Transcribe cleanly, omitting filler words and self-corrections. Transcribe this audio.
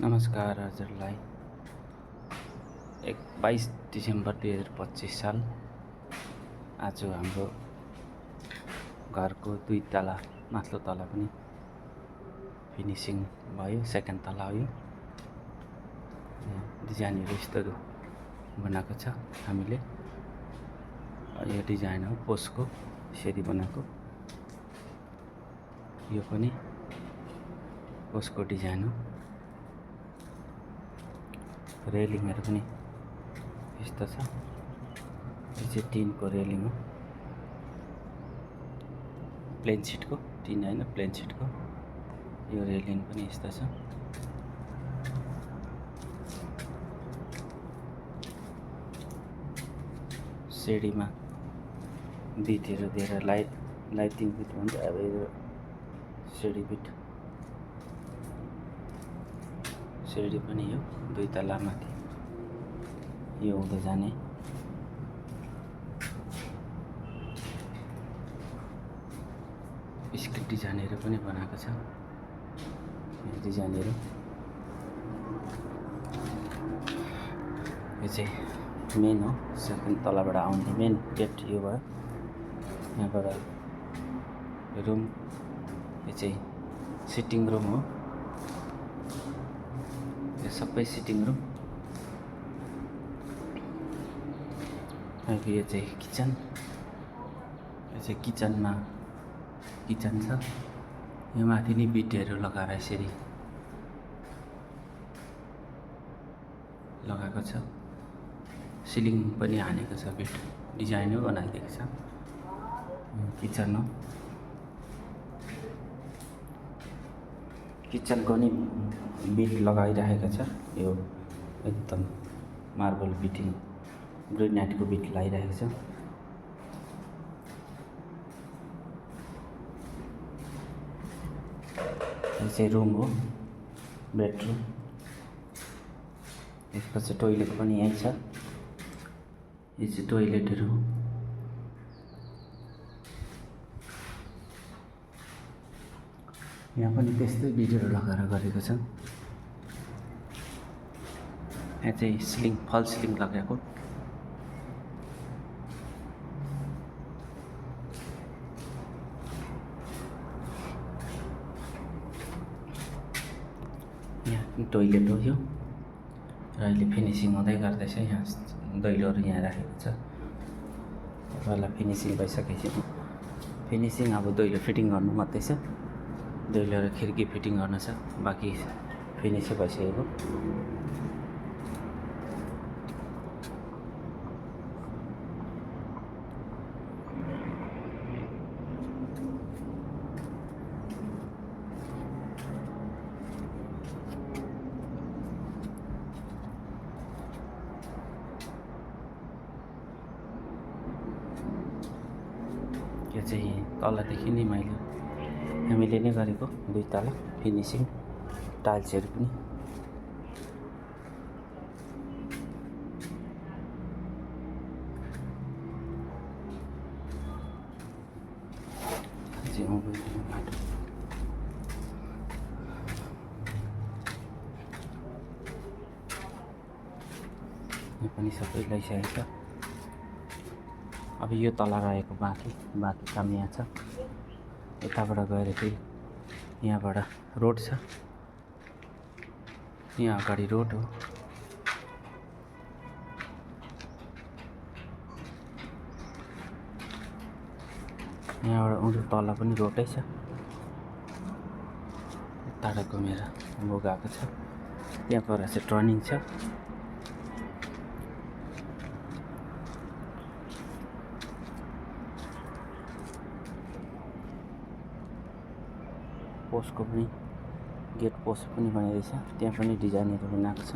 नमस्कार हजुरलाई 22 डिसेम्बर 2025 साल। आज हाम्रो घरको 2 तला माथिल्लो तला पनि फिनिसिङ भयो। सेकेन्ड तला हो यो। डिजाइनहरू यस्तोहरू बनाएको छ हामीले। यो डिजाइन हो पोस्टको, यसरी बनाएको। यो पनि पोस्टको डिजाइन हो। रेलिङहरू पनि यस्तो छ। यो चाहिँ टिनको रेलिङ हो, प्लेन सिटको, टिन होइन प्लेन सिटको। यो रेलिङ पनि यस्तो छ। सिडीमा बिटहरू दिएर लाइटिङ बिट भन्छ। अब यो सिडी बिट, सिडी पनि यो 2 तला माथि यो हुँदै जाने। यसको डिजाइनहरू पनि बनाएको छ। डिजाइनहरू यो चाहिँ मेन हो। सेकेन्ड तलाबाट आउने मेन गेट यो भयो। यहाँबाट रुम, यो चाहिँ सिटिङ रुम हो। यो सबै सिटिङ रुम। यो चाहिँ किचन। यो चाहिँ किचनमा किचन छ। यो माथि नि बिटहरू लगाएर यसरी लगाएको छ। सिलिङ पनि हानेको छ, बिट डिजाइनै बनाइदिएको छ। किचन हो। किचनको नि बिट लगाइरहेको छ। यो एकदम मार्बल बिटिङ ग्रेनाइटको बिट लगाइरहेको छ। यो चाहिँ रुम हो, बेडरुम। यसपछि टोइलेट पनि यहीँ छ। यो चाहिँ टोइलेटहरू हो। यहाँ पनि त्यस्तै बिटहरू लगाएर गरेको छ। यहाँ चाहिँ सिलिङ, फल सिलिङ लगाएको। यहाँ टोइलेट हो यो। र अहिले फिनिसिङ हुँदै गर्दैछ। यहाँ दैलोहरू यहाँ राखेको छ। तपाईँलाई फिनिसिङ भइसकेपछि फिनिसिङ अब दैलो फिटिङ गर्नु मात्रै छ। दैलो र खिड्की फिटिङ गर्नु छ, बाँकी फिनिसै भइसकेको। यो चाहिँ तलदेखि नै हामीले नै गरेको 2 तला फिनिसिङ। टाइल्सहरू पनि यो पनि सबै लगाइसकेको छ। अब यो तला रहेको बाँकी काम यहाँ छ। यताबाट गएर फेरि यहाँबाट रोड छ। यहाँ अगाडि रोड हो। यहाँबाट उँधो तल पनि रोडै छ। टाढा घुमेर गएको छ। त्यहाँ पर चाहिँ टर्निङ छ। पोस्टको पनि गेट पोस्ट पनि बनाइरहेछ। त्यहाँ पनि डिजाइनहरू बनाएको छ।